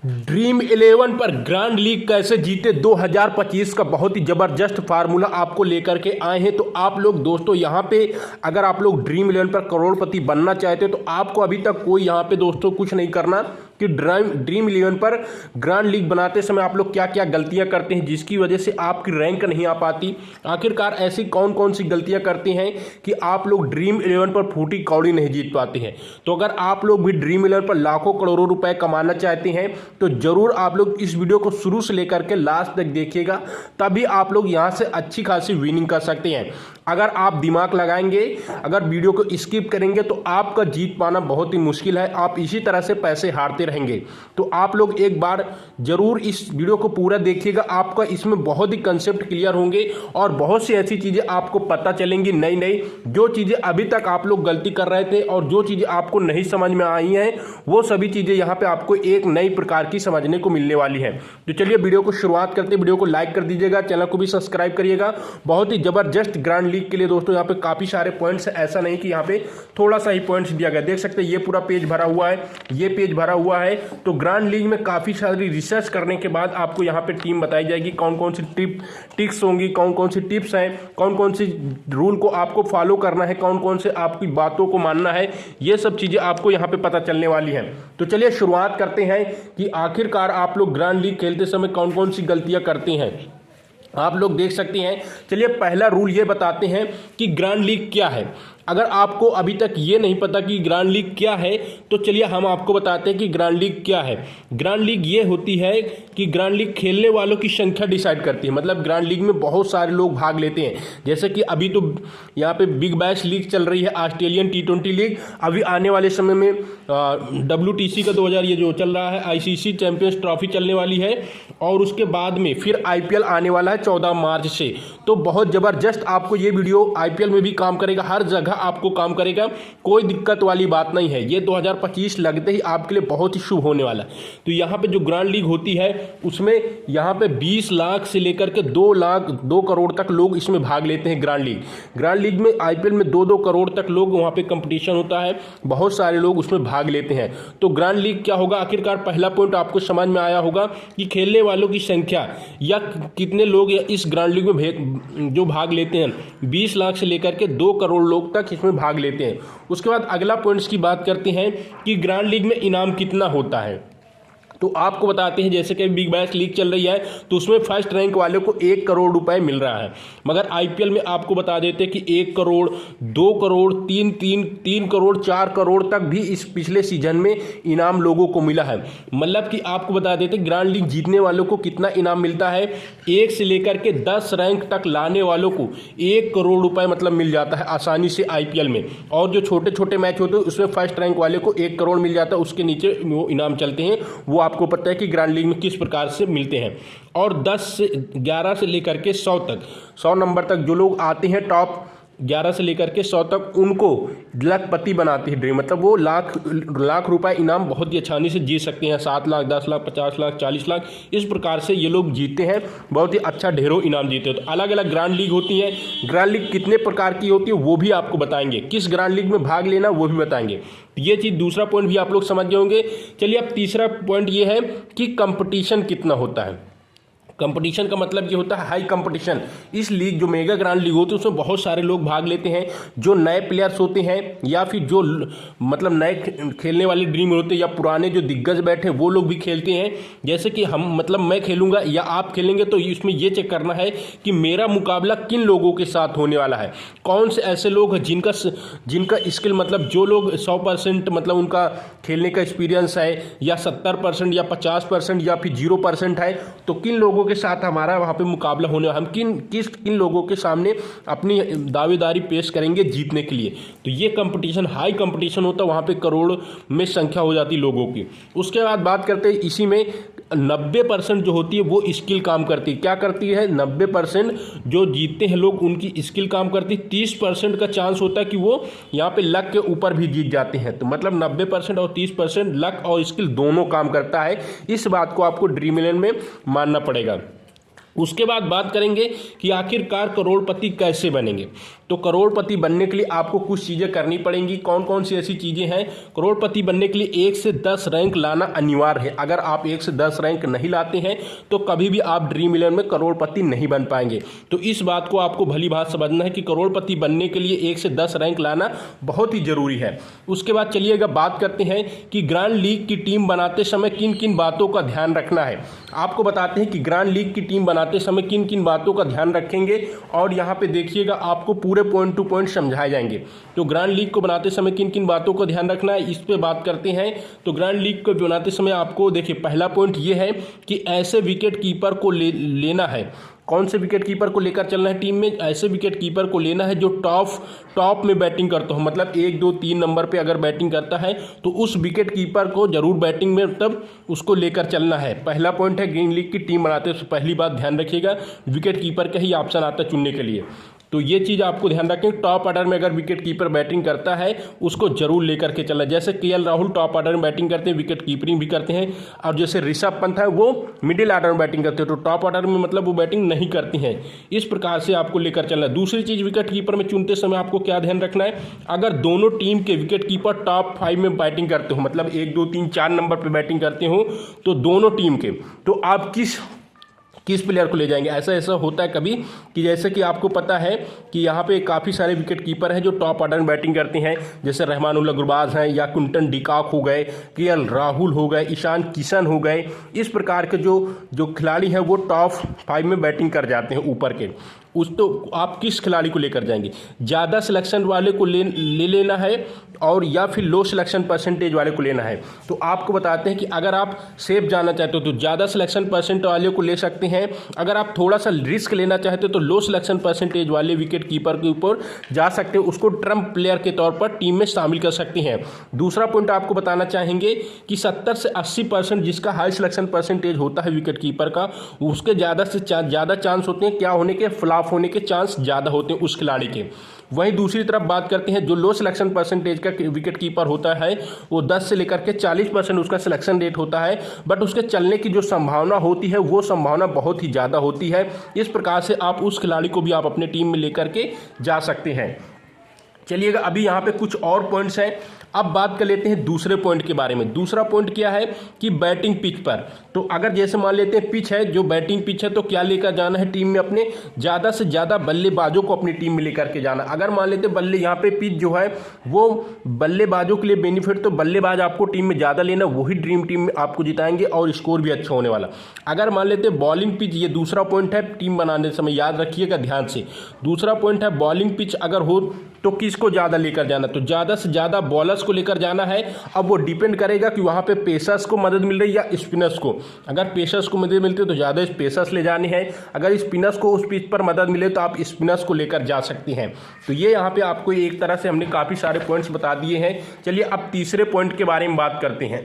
Dream 11 पर grand league कैसे जीते 2025 का बहुत ही जबरदस्त फार्मूला आपको लेकर के आए हैं। तो आप लोग दोस्तों यहाँ पे अगर आप लोग ड्रीम 11 पर करोड़पति बनना चाहते हो तो आपको अभी तक कोई यहाँ पे दोस्तों कुछ नहीं करना कि ड्रीम 11 पर ग्रैंड लीग बनाते समय आप लोग क्या क्या गलतियां करते हैं जिसकी वजह से आपकी रैंक नहीं आ पाती। आखिरकार ऐसी कौन कौन सी गलतियां करते हैं कि आप लोग ड्रीम 11 पर फूटी कौड़ी नहीं जीत पाते हैं। तो अगर आप लोग भी ड्रीम 11 पर लाखों करोड़ों रुपए कमाना चाहते हैं तो जरूर आप लोग इस वीडियो को शुरू से लेकर के लास्ट तक देखिएगा, तभी आप लोग यहां से अच्छी खासी विनिंग कर सकते हैं। अगर आप दिमाग लगाएंगे, अगर वीडियो को स्किप करेंगे तो आपका जीत पाना बहुत ही मुश्किल है, आप इसी तरह से पैसे हारते रहेंगे। तो आप लोग एक बार जरूर इस वीडियो को पूरा देखिएगा, आपका इसमें बहुत ही कंसेप्ट क्लियर होंगे और बहुत सी ऐसी चीजें आपको पता चलेंगी नई नई, जो चीजें अभी तक आप लोग गलती कर रहे थे और जो चीजें आपको नहीं समझ में आई हैं वो सभी चीजें यहाँ पे आपको एक नई प्रकार की समझने को मिलने वाली है। तो चलिए वीडियो को शुरुआत करते हैं। वीडियो को लाइक कर दीजिएगा, चैनल को भी सब्सक्राइब करिएगा। बहुत ही जबरदस्त ग्रैंड लीग के लिए दोस्तों यहाँ पे काफी सारे पॉइंट्स है, ऐसा नहीं कि यहाँ पे थोड़ा सा ही पॉइंट्स दिया गया। देख सकते हैं ये पूरा पेज भरा हुआ है, ये पेज भरा हुआ है। तो ग्रैंड लीग में काफी सारी रिसर्च करने के बाद आपको यहाँ पे टीम बताई जाएगी, कौन कौन सी टिप्स होंगी, कौन कौन सी टिप्स हैं, कौन कौन सी रूल को आपको फॉलो करना है, कौन कौन से आपकी बातों को मानना है, ये सब चीजें आपको यहाँ पे पता चलने वाली हैं। तो चलिए शुरुआत करते हैं कि आखिरकार आप लोग ग्रैंड लीग खेलते समय कौन कौन सी गलतियां करते हैं। आप लोग देख सकते हैं। चलिए पहला रूल ये बताते हैं कि ग्रैंड लीग क्या है। अगर आपको अभी तक ये नहीं पता कि ग्रैंड लीग क्या है तो चलिए हम आपको बताते हैं कि ग्रैंड लीग क्या है। ग्रैंड लीग ये होती है कि ग्रैंड लीग खेलने वालों की संख्या डिसाइड करती है। मतलब ग्रैंड लीग में बहुत सारे लोग भाग लेते हैं, जैसे कि अभी तो यहाँ पे बिग बैश लीग चल रही है, ऑस्ट्रेलियन T20 लीग। अभी आने वाले समय में WTC का 2000 ये जो चल रहा है, ICC चैंपियंस ट्रॉफी चलने वाली है और उसके बाद में फिर IPL आने वाला है 14 मार्च से। तो बहुत जबरदस्त आपको ये वीडियो IPL में भी काम करेगा, हर जगह आपको काम करेगा, कोई दिक्कत वाली बात नहीं है। ये 2025 लगते ही आपके लिए बहुत ही शुभ होने वाला है। तो यहाँ पे जो ग्रैंड लीग होती है उसमें यहाँ पे 20 लाख से लेकर के 2 करोड़ तक लोग इसमें भाग लेते हैं। ग्रैंड लीग में IPL में 2 करोड़ तक लोग वहाँ पे कंपटीशन होता है, बहुत सारे लोग उसमें भाग लेते हैं। तो ग्रैंड लीग क्या होगा, आखिरकार पहला पॉइंट आपको समझ में आया होगा कि खेलने वालों की संख्या या कितने लोग इस ग्रैंड लीग में जो भाग लेते हैं। 20 लाख से लेकर के 2 करोड़ लोग तक इसमें भाग लेते हैं। उसके बाद अगला पॉइंट्स की बात करते हैं कि ग्रैंड लीग में इनाम कितना होता है। तो आपको बताते हैं जैसे कि बिग बैश लीग चल रही है तो उसमें फर्स्ट रैंक वाले को 1 करोड़ रुपए मिल रहा है, मगर IPL में आपको बता देते हैं कि 1 करोड़ 2 करोड़ 3 करोड़ 4 करोड़ तक भी इस पिछले सीजन में इनाम लोगों को मिला है। मतलब कि आपको बता देते हैं ग्रैंड लीग जीतने वालों को कितना इनाम मिलता है। 1 से लेकर के 10 रैंक तक लाने वालों को 1 करोड़ रुपए मतलब मिल जाता है आसानी से IPL में। और जो छोटे छोटे मैच होते हैं उसमें फर्स्ट रैंक वाले को 1 करोड़ मिल जाता है, उसके नीचे वो इनाम चलते हैं, वो आपको पता है कि ग्रैंड लीग में किस प्रकार से मिलते हैं। और 11 से लेकर के 100 तक, 100 नंबर तक जो लोग आते हैं टॉप 11 से लेकर के 100 तक, उनको लखपति बनाती है ड्रीम। मतलब वो लाख रुपए इनाम बहुत ही आसानी से जीत सकते हैं। 7 लाख 10 लाख 50 लाख 40 लाख इस प्रकार से ये लोग जीतते हैं, बहुत ही अच्छा ढेरों इनाम जीते हैं। तो अलग अलग ग्रैंड लीग होती है। ग्रैंड लीग कितने प्रकार की होती है वो भी आपको बताएंगे, किस ग्रैंड लीग में भाग लेना वो भी बताएंगे। ये चीज़ दूसरा पॉइंट भी आप लोग समझ गए होंगे। चलिए अब तीसरा पॉइंट ये है कि कंपटीशन कितना होता है। कंपटीशन का मतलब ये होता है हाई कंपटीशन। इस लीग जो मेगा ग्रैंड लीग होती है उसमें बहुत सारे लोग भाग लेते हैं, जो नए प्लेयर्स होते हैं या फिर जो मतलब नए खेलने वाले ड्रीम होते हैं या पुराने जो दिग्गज बैठे वो लोग भी खेलते हैं। जैसे कि हम मतलब मैं खेलूंगा या आप खेलेंगे तो इसमें ये चेक करना है कि मेरा मुकाबला किन लोगों के साथ होने वाला है, कौन से ऐसे लोग हैं जिनका स्किल मतलब जो लोग 100% मतलब उनका खेलने का एक्सपीरियंस है या 70% या 50% या फिर 0% है, तो किन लोगों के साथ हमारा वहाँ पे मुकाबला होने, हम किन लोगों के सामने अपनी दावेदारी पेश करेंगे जीतने के लिए। तो ये कंपटीशन हाई कंपटीशन होता है, वहाँ पे करोड़ में संख्या हो जाती लोगों की। उसके बाद बात करते हैं इसी में 90% जो होती है वो स्किल काम करती है। क्या करती है, 90% जो जीतते हैं लोग उनकी स्किल काम करती है। 30% का चांस होता है कि वो यहाँ पे लक के ऊपर भी जीत जाते हैं। तो मतलब 90% और 30% लक और स्किल दोनों काम करता है। इस बात को आपको ड्रीम 11 में मानना पड़ेगा। उसके बाद बात करेंगे कि आखिरकार करोड़पति कैसे बनेंगे। तो करोड़पति बनने के लिए आपको कुछ चीज़ें करनी पड़ेंगी। कौन कौन सी ऐसी चीज़ें हैं? करोड़पति बनने के लिए 1 से 10 रैंक लाना अनिवार्य है। अगर आप 1 से 10 रैंक नहीं लाते हैं तो कभी भी आप ड्रीम इलेवन में करोड़पति नहीं बन पाएंगे। तो इस बात को आपको भली बात समझना है कि करोड़पति बनने के लिए 1 से 10 रैंक लाना बहुत ही जरूरी है। उसके बाद चलिएगा बात करते हैं कि ग्रांड लीग की टीम बनाते समय किन किन बातों का ध्यान रखना है। आपको बताते हैं कि ग्रांड लीग की टीम बनाते समय किन किन बातों का ध्यान रखेंगे, और यहाँ पे देखिएगा आपको पूरे पॉइंट टू पॉइंट समझाए जाएंगे। तो ग्रांड लीग को बनाते समय किन किन बातों का ध्यान रखना है, इस पे बात करते हैं। तो ग्रांड लीग को बनाते समय आपको देखिए, पहला पॉइंट ये है कि ऐसे विकेट कीपर को लेना है। कौन से विकेट कीपर को लेकर चलना है टीम में? ऐसे विकेट कीपर को लेना है जो टॉप में बैटिंग करता हो, मतलब 1 2 3 नंबर पे अगर बैटिंग करता है तो उस विकेट कीपर को जरूर बैटिंग में तब उसको लेकर चलना है। पहला पॉइंट है, ग्रीन लीग की टीम बनाते हैं तो पहली बात ध्यान रखिएगा, विकेट कीपर का ही ऑप्शन आता है चुनने के लिए। तो ये चीज़ आपको ध्यान रखें, टॉप ऑर्डर में अगर विकेट कीपर बैटिंग करता है उसको जरूर लेकर के चलना। जैसे केएल राहुल टॉप ऑर्डर में बैटिंग करते हैं, विकेट कीपिंग भी करते हैं, और जैसे ऋषभ पंत है वो मिडिल ऑर्डर में बैटिंग करते हैं, तो टॉप ऑर्डर में मतलब वो बैटिंग नहीं करती हैं। इस प्रकार से आपको लेकर चलना है। दूसरी चीज़, विकेट कीपर में चुनते समय आपको क्या ध्यान रखना है, अगर दोनों टीम के विकेट कीपर टॉप 5 में बैटिंग करते हो, मतलब 1 2 3 4 नंबर पर बैटिंग करते हो, तो दोनों टीम के, तो आप किस प्लेयर को ले जाएंगे। ऐसा होता है कभी कि जैसे कि आपको पता है कि यहाँ पे काफ़ी सारे विकेट कीपर हैं जो टॉप ऑर्डर में बैटिंग करते हैं, जैसे रहमानुल्लाह गुरबाज हैं, या क्विंटन डिकॉक हो गए, केएल राहुल हो गए, ईशान किशन हो गए। इस प्रकार के जो खिलाड़ी हैं वो टॉप 5 में बैटिंग कर जाते हैं ऊपर के। तो आप किस खिलाड़ी को लेकर जाएंगे? ज़्यादा सिलेक्शन वाले को ले लेना है, और या फिर लो सिलेक्शन परसेंटेज वाले को लेना है। तो आपको बताते हैं कि अगर आप सेफ जाना चाहते हो तो ज़्यादा सिलेक्शन परसेंट वाले को ले सकते हैं। अगर आप थोड़ा सा रिस्क लेना चाहते हो तो लो सिलेक्शन परसेंटेज वाले विकेट कीपर के ऊपर जा सकते हो, उसको ट्रम्प प्लेयर के तौर पर टीम में शामिल कर सकते हैं। दूसरा पॉइंट आपको बताना चाहेंगे कि 70 से 80% जिसका हाई सिलेक्शन परसेंटेज होता है विकेट कीपर का, उसके ज़्यादा से ज़्यादा चांस होते हैं क्या होने के, फ्लॉप होने के चांस ज़्यादा होते हैं उस खिलाड़ी के। वहीं दूसरी तरफ बात करते हैं, जो लो सिलेक्शन परसेंटेज का विकेट कीपर होता है वो 10 से लेकर के 40% उसका सिलेक्शन रेट होता है, बट उसके चलने की जो संभावना होती है वो संभावना बहुत ही ज़्यादा होती है। इस प्रकार से आप उस खिलाड़ी को भी आप अपने टीम में लेकर के जा सकते हैं। चलिएगा, अभी यहाँ पे कुछ और पॉइंट्स हैं। अब बात कर लेते हैं दूसरे पॉइंट के बारे में। दूसरा पॉइंट क्या है कि बैटिंग पिच पर, तो अगर जैसे मान लेते हैं पिच है, जो बैटिंग पिच है, तो क्या लेकर जाना है टीम में अपने, ज़्यादा से ज़्यादा बल्लेबाजों को अपनी टीम में लेकर के जाना। अगर मान लेते बल्ले यहाँ पे पिच जो है वो बल्लेबाजों के लिए बेनिफिट, तो बल्लेबाज आपको टीम में ज़्यादा लेना, वही ड्रीम टीम में आपको जिताएंगे और स्कोर भी अच्छा होने वाला। अगर मान लेते बॉलिंग पिच, ये दूसरा पॉइंट है टीम बनाने समय, याद रखिएगा ध्यान से। दूसरा पॉइंट है बॉलिंग पिच अगर हो तो किसको ज़्यादा लेकर जाना, तो ज़्यादा से ज़्यादा बॉलर्स को लेकर जाना है। अब वो डिपेंड करेगा कि वहाँ पे पेसर्स को मदद मिल रही है या स्पिनर्स को। अगर पेसर्स को मदद मिलती है तो ज़्यादा पेसर्स ले जाने हैं, अगर स्पिनर्स को उस पिच पर मदद मिले तो आप स्पिनर्स को लेकर जा सकते हैं। तो ये यहाँ पे आपको एक तरह से हमने काफ़ी सारे पॉइंट्स बता दिए हैं। चलिए अब तीसरे पॉइंट के बारे में बात करते हैं।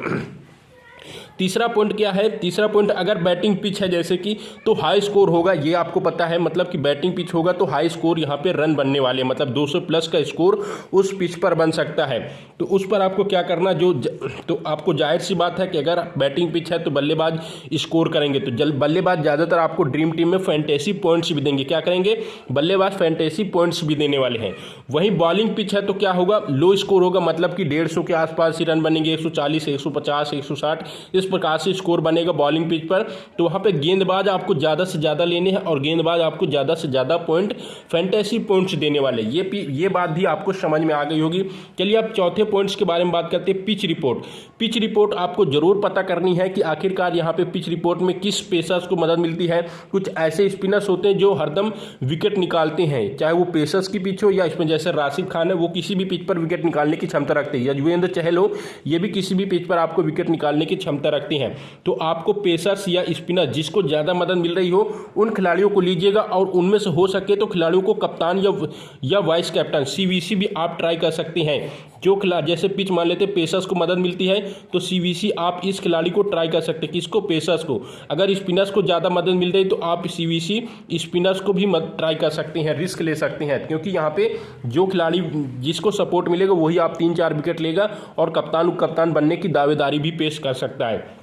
तीसरा पॉइंट क्या है? तीसरा पॉइंट, अगर बैटिंग पिच है जैसे कि, तो हाई स्कोर होगा, ये आपको पता है, मतलब कि बैटिंग पिच होगा तो हाई स्कोर यहाँ पे रन बनने वाले, मतलब 200 प्लस का स्कोर उस पिच पर बन सकता है। तो उस पर आपको क्या करना, तो आपको जाहिर सी बात है कि अगर बैटिंग पिच है तो बल्लेबाज स्कोर करेंगे, तो बल्लेबाज ज़्यादातर आपको ड्रीम टीम में फैंटेसी पॉइंट्स भी देंगे। क्या करेंगे? बल्लेबाज फैंटेसी पॉइंट्स भी देने वाले हैं। वहीं बॉलिंग पिच है तो क्या होगा, लो स्कोर होगा, मतलब कि 150 के आसपास ही रन बनेंगे, 140 150 160 इस प्रकार से स्कोर बनेगा बॉलिंग पिच पर। तो वहाँ पे गेंदबाज आपको ज़्यादा से ज़्यादा लेने हैं और गेंदबाज आपको ज़्यादा से ज़्यादा पॉइंट फैंटेसी पॉइंट्स देने वाले। ये बात भी आपको समझ में आ गई होगी। चलिए अब चौथे पॉइंट्स के बारे में बात करते हैं, पिच रिपोर्ट। पिच रिपोर्ट आपको जरूर पता करनी है कि आखिरकार यहाँ पे पिच रिपोर्ट में किस पेसर्स को मदद मिलती है। कुछ ऐसे स्पिनर्स होते हैं जो हरदम विकेट निकालते हैं, चाहे वो पेसर्स की पिच हो या इसमें जैसे राशिद खान है, वो किसी भी पिच पर विकेट निकालने की क्षमता रखते हैं, युजवेंद्र चहल हो, ये भी किसी भी पिच पर आपको विकेट निकालने की क्षमता रखते हैं। तो आपको पेसर्स या स्पिनर जिसको ज़्यादा मदद मिल रही हो उन खिलाड़ियों को लीजिएगा, और उनमें से हो सके तो खिलाड़ियों को कप्तान या वाइस कैप्टन CVC भी आप ट्राई कर सकते हैं। जो खिलाड़ी जैसे पिच मान लेते पेसर्स को मदद मिलती है तो CVC आप इस खिलाड़ी को ट्राई कर सकते हैं। किसको? पेसर्स को। अगर स्पिनर्स को ज़्यादा मदद मिल रही तो आप CVC स्पिनर्स को भी ट्राई कर सकते हैं, रिस्क ले सकते हैं, क्योंकि यहाँ पे जो खिलाड़ी जिसको सपोर्ट मिलेगा वही आप 3-4 विकेट लेगा और कप्तान बनने की दावेदारी भी पेश कर सकता है।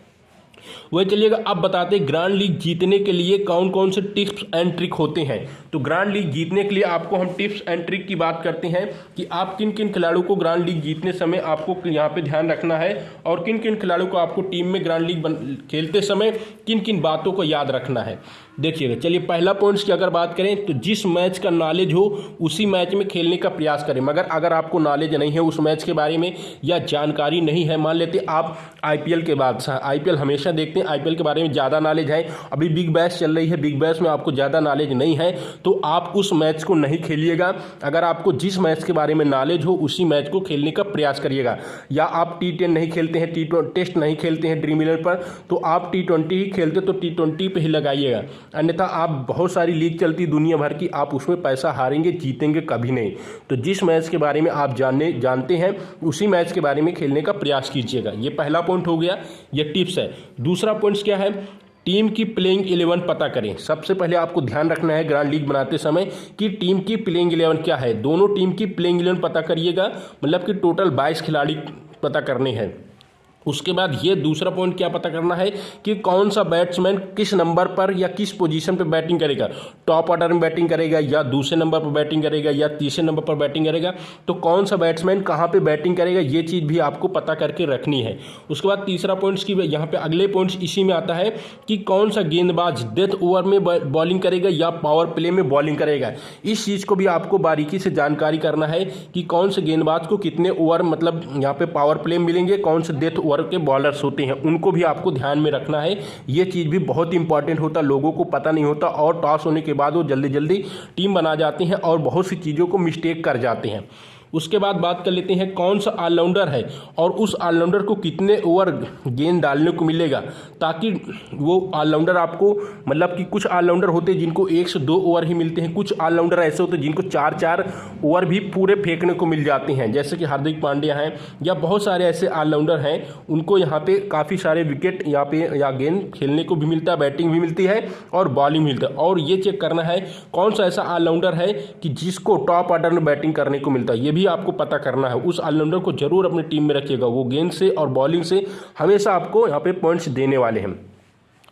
वही चलिएगा, अब बताते हैं ग्रैंड लीग जीतने के लिए कौन कौन से टिप्स एंड ट्रिक होते हैं। तो ग्रैंड लीग जीतने के लिए आपको हम टिप्स एंड ट्रिक की बात करते हैं कि आप किन किन खिलाड़ियों को ग्रैंड लीग जीतने समय आपको यहाँ पे ध्यान रखना है और किन किन खिलाड़ियों को आपको टीम में ग्रैंड लीग खेलते समय किन किन बातों को याद रखना है। देखिएगा, चलिए पहला पॉइंट्स की अगर बात करें तो जिस मैच का नॉलेज हो उसी मैच में खेलने का प्रयास करें। मगर अगर आपको नॉलेज नहीं है उस मैच के बारे में या जानकारी नहीं है, मान लेते आप आईपीएल के बादशाह, आईपीएल हमेशा देखते हैं, आईपीएल के बारे में ज़्यादा नॉलेज है, अभी बिग बैश चल रही है, बिग बैश में आपको ज़्यादा नॉलेज नहीं है तो आप उस मैच को नहीं खेलिएगा। अगर आपको जिस मैच के बारे में नॉलेज हो उसी मैच को खेलने का प्रयास करिएगा। या आप T10 नहीं खेलते हैं, टेस्ट नहीं खेलते हैं ड्रीम 11 पर, तो आप T20 ही खेलते तो T20 पे ही लगाइएगा। अन्यथा आप बहुत सारी लीग चलती दुनिया भर की, आप उसमें पैसा हारेंगे, जीतेंगे कभी नहीं। तो जिस मैच के बारे में आप जानते हैं उसी मैच के बारे में खेलने का प्रयास कीजिएगा। ये पहला पॉइंट हो गया, ये टिप्स है। दूसरा पॉइंट क्या है, टीम की प्लेइंग 11 पता करें। सबसे पहले आपको ध्यान रखना है ग्रैंड लीग बनाते समय कि टीम की प्लेइंग 11 क्या है। दोनों टीम की प्लेइंग 11 पता करिएगा, मतलब कि टोटल 22 खिलाड़ी पता करने हैं। उसके बाद ये दूसरा पॉइंट क्या पता करना है कि कौन सा बैट्समैन किस नंबर पर या किस पोजीशन पर बैटिंग करेगा, टॉप ऑर्डर में बैटिंग करेगा या दूसरे नंबर पर बैटिंग करेगा या तीसरे नंबर पर बैटिंग करेगा, तो कौन सा बैट्समैन कहाँ पे बैटिंग करेगा ये चीज़ भी आपको पता करके रखनी है। उसके बाद तीसरा पॉइंट्स की यहाँ पे अगले पॉइंट्स इसी में आता है कि कौन सा गेंदबाज डेथ ओवर में बॉलिंग करेगा या पावर प्ले में बॉलिंग करेगा। इस चीज़ को भी आपको बारीकी से जानकारी करना है कि कौन से गेंदबाज को कितने ओवर मतलब यहाँ पे पावर प्ले मिलेंगे, कौन से डेथ ओवर के बॉलर्स होते हैं उनको भी आपको ध्यान में रखना है। ये चीज़ भी बहुत इंपॉर्टेंट होता, लोगों को पता नहीं होता और टॉस होने के बाद वो जल्दी जल्दी टीम बना जाते हैं और बहुत सी चीज़ों को मिस्टेक कर जाते हैं। उसके बाद बात कर लेते हैं कौन सा ऑलराउंडर है और उस ऑलराउंडर को कितने ओवर गेंद डालने को मिलेगा, ताकि वो ऑलराउंडर आपको मतलब कि कुछ ऑलराउंडर होते हैं जिनको 1 से 2 ओवर ही मिलते हैं, कुछ ऑलराउंडर ऐसे होते हैं जिनको 4-4 ओवर भी पूरे फेंकने को मिल जाते हैं, जैसे कि हार्दिक पांड्या हैं या बहुत सारे ऐसे ऑलराउंडर हैं, उनको यहाँ पे काफ़ी सारे विकेट यहाँ पे या गेंद खेलने को भी मिलता है, बैटिंग भी मिलती है और बॉलिंग मिलता है। और ये चेक करना है कौन सा ऐसा ऑलराउंडर है कि जिसको टॉप ऑर्डर में बैटिंग करने को मिलता है, ये भी आपको पता करना है। उस ऑलराउंडर को जरूर अपनी टीम में रखिएगा, वो गेंद से और बॉलिंग से हमेशा आपको यहाँ पे पॉइंट्स देने वाले हैं।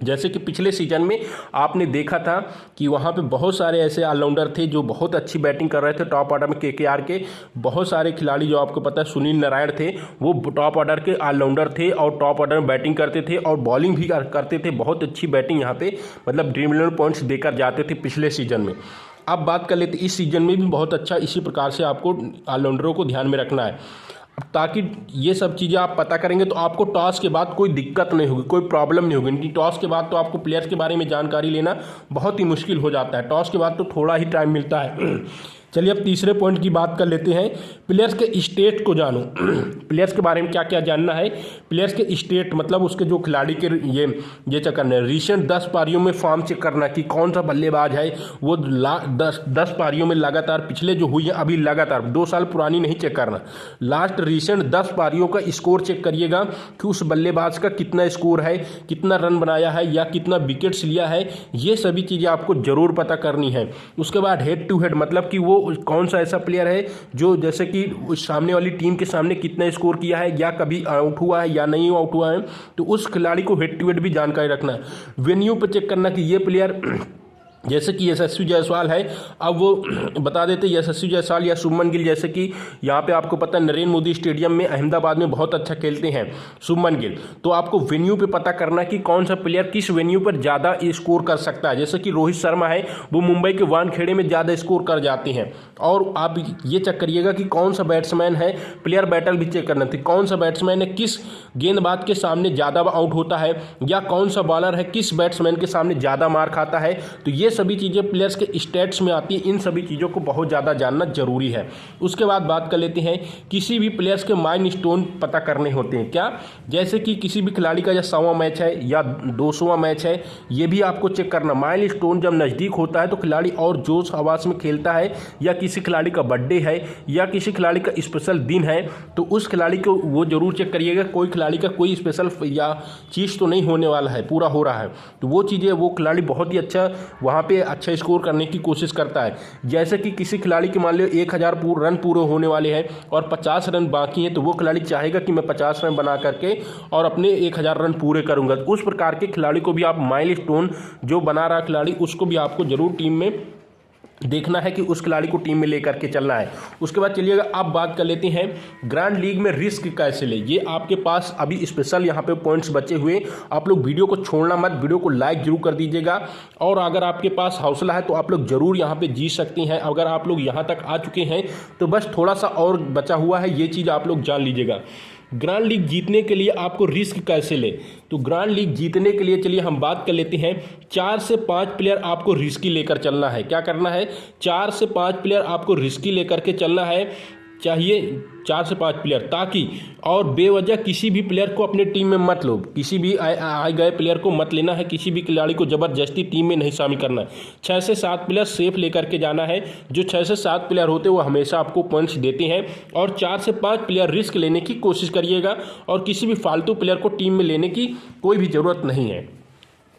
जैसे कि पिछले सीजन में आपने देखा था कि वहाँ पे बहुत सारे ऐसे ऑलराउंडर थे जो बहुत अच्छी बैटिंग कर रहे थे टॉप ऑर्डर में। केकेआर के बहुत सारे खिलाड़ी जो आपको पता है, सुनील नारायण थे, वो टॉप ऑर्डर के ऑलराउंडर थे और टॉप ऑर्डर में बैटिंग करते थे और बॉलिंग भी करते थे। बहुत अच्छी बैटिंग यहाँ पे मतलब ड्रीम 11 पॉइंट्स देकर जाते थे पिछले सीजन में। अब बात कर लेते इस सीजन में भी बहुत अच्छा इसी प्रकार से आपको ऑलराउंडरों को ध्यान में रखना है, ताकि ये सब चीज़ें आप पता करेंगे तो आपको टॉस के बाद कोई दिक्कत नहीं होगी, कोई प्रॉब्लम नहीं होगी। टॉस के बाद तो आपको प्लेयर्स के बारे में जानकारी लेना बहुत ही मुश्किल हो जाता है, टॉस के बाद तो थोड़ा ही टाइम मिलता है। चलिए अब तीसरे पॉइंट की बात कर लेते हैं, प्लेयर्स के स्टेट को जानो। प्लेयर्स के बारे में क्या क्या जानना है, प्लेयर्स के स्टेट मतलब उसके जो खिलाड़ी के ये चेक करना है। रिसेंट 10 पारियों में फॉर्म चेक करना कि कौन सा बल्लेबाज है वो 10 पारियों में लगातार, पिछले जो हुई है अभी लगातार 2 साल पुरानी नहीं चेक करना, लास्ट रिसेंट 10 पारियों का स्कोर चेक करिएगा कि उस बल्लेबाज का कितना स्कोर है, कितना रन बनाया है या कितना विकेट्स लिया है, ये सभी चीज़ें आपको जरूर पता करनी है। उसके बाद हेड टू हेड मतलब कि वो कौन सा ऐसा प्लेयर है जो जैसे कि उस सामने वाली टीम के सामने कितना स्कोर किया है या कभी आउट हुआ है या नहीं आउट हुआ है, तो उस खिलाड़ी को हेड टू हेड भी जानकारी रखना है। वेन्यू पर चेक करना कि ये प्लेयर जैसे कि यशस्वी जायसवाल है, अब वो बता देते यशस्वी जायसवाल या शुभमन गिल, जैसे कि यहाँ पे आपको पता है नरेंद्र मोदी स्टेडियम में अहमदाबाद में बहुत अच्छा खेलते हैं शुभमन गिल, तो आपको वेन्यू पे पता करना कि कौन सा प्लेयर किस वेन्यू पर ज़्यादा स्कोर कर सकता है। जैसे कि रोहित शर्मा है, वो मुंबई के वानखेड़े में ज़्यादा स्कोर कर जाते हैं। और आप ये चेक करिएगा कि कौन सा बैट्समैन है, प्लेयर बैटल भी चेक करना थी, कौन सा बैट्समैन है किस गेंदबाज के सामने ज़्यादा आउट होता है या कौन सा बॉलर है किस बैट्समैन के सामने ज़्यादा मार खाता है। तो ये सभी चीज़ें प्लेयर्स के स्टेट्स में आती हैं, इन सभी चीज़ों को बहुत ज़्यादा जानना जरूरी है। उसके बाद बात कर लेते हैं किसी भी प्लेयर्स के माइलस्टोन पता करने होते हैं क्या, जैसे कि किसी भी खिलाड़ी का या 100वां मैच है या 200वां मैच है, ये भी आपको चेक करना। माइलस्टोन जब नज़दीक होता है तो खिलाड़ी और जोश हवास में खेलता है, या किसी खिलाड़ी का बर्थडे है या किसी खिलाड़ी का स्पेशल दिन है, तो उस खिलाड़ी को वो जरूर चेक करिएगा कोई खिलाड़ी का कोई स्पेशल या चीज़ तो नहीं होने वाला है, पूरा हो रहा है, तो वो चीज़ें वो खिलाड़ी बहुत ही अच्छा वहाँ वहाँ पे अच्छा स्कोर करने की कोशिश करता है। जैसे कि किसी खिलाड़ी के मान लो 1000 रन पूरे होने वाले हैं और 50 रन बाकी हैं, तो वो खिलाड़ी चाहेगा कि मैं 50 रन बना करके और अपने 1000 रन पूरे करूंगा। उस प्रकार के खिलाड़ी को भी आप माइलस्टोन जो बना रहा खिलाड़ी, उसको भी आपको जरूर टीम में देखना है कि उस खिलाड़ी को टीम में लेकर के चलना है। उसके बाद चलिएगा आप बात कर लेते हैं ग्रैंड लीग में रिस्क कैसे ले। ये आपके पास अभी स्पेशल यहाँ पे पॉइंट्स बचे हुए, आप लोग वीडियो को छोड़ना मत, वीडियो को लाइक जरूर कर दीजिएगा। और अगर आपके पास हौसला है तो आप लोग जरूर यहाँ पे जीत सकते हैं। अगर आप लोग यहाँ तक आ चुके हैं तो बस थोड़ा सा और बचा हुआ है, ये चीज़ आप लोग जान लीजिएगा। ग्रैंड लीग जीतने के लिए आपको रिस्क कैसे ले, तो ग्रैंड लीग जीतने के लिए चलिए हम बात कर लेते हैं 4 से 5 प्लेयर आपको रिस्की लेकर चलना है। क्या करना है, 4 से 5 प्लेयर आपको रिस्की लेकर के चलना है, चाहिए 4 से 5 प्लेयर, ताकि और बेवजह किसी भी प्लेयर को अपने टीम में मत लो, किसी भी आए गए प्लेयर को मत लेना है, किसी भी खिलाड़ी को ज़बरदस्ती टीम में नहीं शामिल करना है। 6 से 7 प्लेयर सेफ लेकर के जाना है। जो 6 से 7 प्लेयर होते हैं वो हमेशा आपको पॉइंट्स देते हैं, और 4 से 5 प्लेयर रिस्क लेने की कोशिश करिएगा, और किसी भी फालतू प्लेयर को टीम में लेने की कोई भी ज़रूरत नहीं है।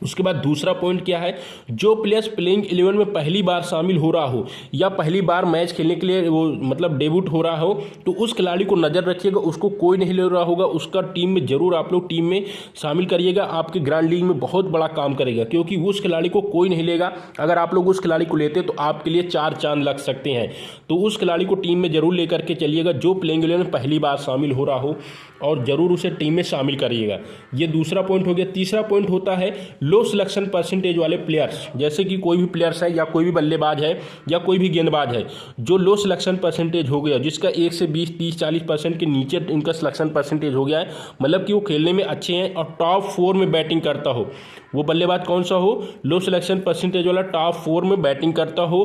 उसके बाद दूसरा पॉइंट क्या है, जो प्लेयर्स प्लेइंग 11 में पहली बार शामिल हो रहा हो या पहली बार मैच खेलने के लिए वो मतलब डेब्यूट हो रहा हो, तो उस खिलाड़ी को नज़र रखिएगा, उसको कोई नहीं ले रहा होगा, उसका टीम में जरूर आप लोग टीम में शामिल करिएगा। आपके ग्रैंड लीग में बहुत बड़ा काम करेगा, क्योंकि उस खिलाड़ी को कोई नहीं लेगा। अगर आप लोग उस खिलाड़ी को लेते तो आपके लिए 4 चांद लग सकते हैं। तो उस खिलाड़ी को टीम में जरूर लेकर के चलिएगा जो प्लेइंग 11 में पहली बार शामिल हो रहा हो, और ज़रूर उसे टीम में शामिल करिएगा। ये दूसरा पॉइंट हो गया। तीसरा पॉइंट होता है लो सिलेक्शन परसेंटेज वाले प्लेयर्स, जैसे कि कोई भी प्लेयर्स है या कोई भी बल्लेबाज है या कोई भी गेंदबाज है जो लो सिलेक्शन परसेंटेज हो गया, जिसका 1 से 20, 30, 40% के नीचे इनका सिलेक्शन परसेंटेज हो गया है, मतलब कि वो खेलने में अच्छे हैं और टॉप 4 में बैटिंग करता हो। वो बल्लेबाज कौन सा हो, लो सिलेक्शन परसेंटेज वाला टॉप 4 में बैटिंग करता हो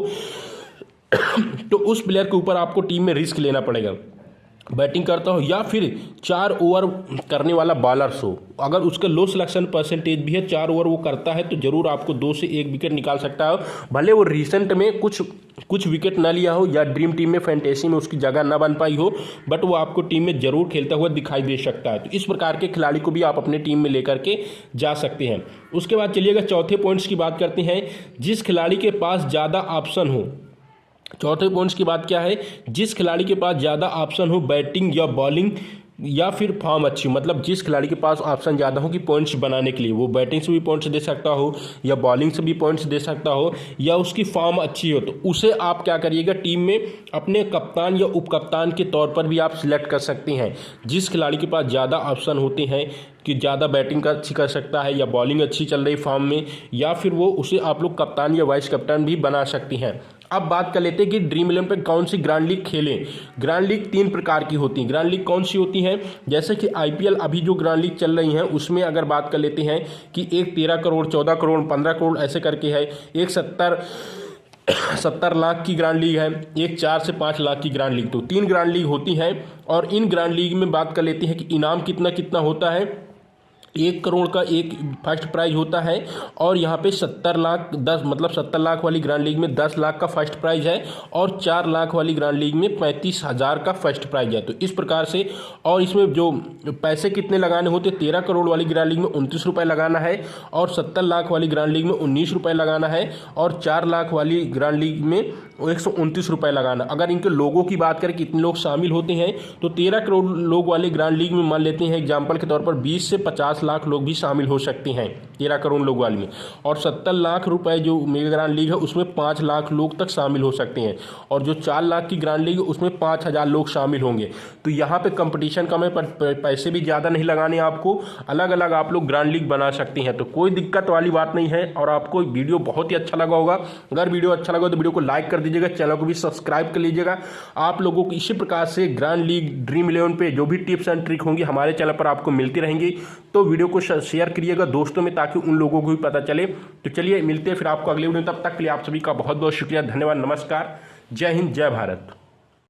तो उस प्लेयर के ऊपर आपको टीम में रिस्क लेना पड़ेगा। बैटिंग करता हो या फिर 4 ओवर करने वाला बॉलर्स हो, अगर उसका लो सिलेक्शन परसेंटेज भी है, 4 ओवर वो करता है, तो जरूर आपको 2 से 1 विकेट निकाल सकता है। भले वो रिसेंट में कुछ विकेट ना लिया हो या ड्रीम टीम में फैंटेसी में उसकी जगह ना बन पाई हो, बट वो आपको टीम में जरूर खेलता हुआ दिखाई दे सकता है। तो इस प्रकार के खिलाड़ी को भी आप अपने टीम में लेकर के जा सकते हैं। उसके बाद चलिएगा चौथे पॉइंट्स की बात करते हैं, जिस खिलाड़ी के पास ज़्यादा ऑप्शन हो। चौथे पॉइंट्स की बात क्या है, जिस खिलाड़ी के पास ज़्यादा ऑप्शन हो बैटिंग या बॉलिंग या फिर फॉर्म अच्छी, मतलब जिस खिलाड़ी के पास ऑप्शन ज़्यादा हो कि पॉइंट्स बनाने के लिए, वो बैटिंग से भी पॉइंट्स दे सकता हो या बॉलिंग से भी पॉइंट्स दे सकता हो या उसकी फॉर्म अच्छी हो, तो उसे आप क्या करिएगा, टीम में अपने कप्तान या उप कप्तान के तौर पर भी आप सिलेक्ट कर सकते हैं। जिस खिलाड़ी के पास ज़्यादा ऑप्शन होते हैं कि ज़्यादा बैटिंग अच्छी कर सकता है या बॉलिंग अच्छी चल रही फॉर्म में, या फिर वो उसे आप लोग कप्तान या वाइस कप्तान भी बना सकती हैं। अब बात कर लेते हैं कि ड्रीम 11 पे कौन सी ग्रैंड लीग खेलें। ग्रैंड लीग 3 प्रकार की होती हैं। ग्रैंड लीग कौन सी होती हैं, जैसे कि IPL अभी जो ग्रैंड लीग चल रही हैं उसमें अगर बात कर लेते हैं कि एक 13 करोड़, 14 करोड़, 15 करोड़ ऐसे करके है, एक 70 लाख की ग्रैंड लीग है, एक 4 से 5 लाख की ग्रैंड लीग। तो 3 ग्रैंड लीग होती हैं, और इन ग्रैंड लीग में बात कर लेते हैं कि इनाम कितना कितना होता है। 1 करोड़ का एक फर्स्ट प्राइज होता है, और यहाँ पे 70 लाख वाली ग्रैंड लीग में 10 लाख का फर्स्ट प्राइज है, और 4 लाख वाली ग्रैंड लीग में 35,000 का फर्स्ट प्राइज है। तो इस प्रकार से, और इसमें जो पैसे कितने लगाने होते, 13 करोड़ वाली ग्रैंड लीग में 29 रुपये लगाना है, और 70 लाख वाली ग्रैंड लीग में 19 रुपये लगाना है, और 4 लाख वाली ग्रैंड लीग में 129 रुपये लगाना। अगर इनके लोगों की बात करें कितने लोग शामिल होते हैं, तो 13 करोड़ लोग वाली ग्रैंड लीग में मान लेते हैं एग्जाम्पल के तौर पर 20 से 50 लाख लोग भी शामिल हो सकते हैं 13 करोड़ लोग वाली में, और 70 लाख रुपए जो मेगा ग्रैंड लीग है उसमें 5 लाख लोग तक शामिल हो सकते हैं, और जो 4 लाख की ग्रैंड लीग है उसमें 5,000 लोग शामिल होंगे। तो यहाँ पे कंपटीशन कम है, पर पैसे भी ज़्यादा नहीं लगाने आपको, अलग अलग आप लोग ग्रैंड लीग बना सकते हैं। तो कोई दिक्कत वाली बात नहीं है, और आपको वीडियो बहुत ही अच्छा लगा होगा। अगर वीडियो अच्छा लगा तो वीडियो को लाइक कर दीजिएगा, चैनल को भी सब्सक्राइब कर लीजिएगा। आप लोगों को इसी प्रकार से ग्रैंड लीग ड्रीम 11 पे जो भी टिप्स एंड ट्रिक होंगी हमारे चैनल पर आपको मिलती रहेंगी, तो वीडियो को शेयर करिएगा दोस्तों में, ताकि उन लोगों को भी पता चले। तो चलिए मिलते हैं फिर आपको अगले वीडियो में, तब तक के लिए आप सभी का बहुत बहुत शुक्रिया, धन्यवाद, नमस्कार, जय हिंद, जय भारत।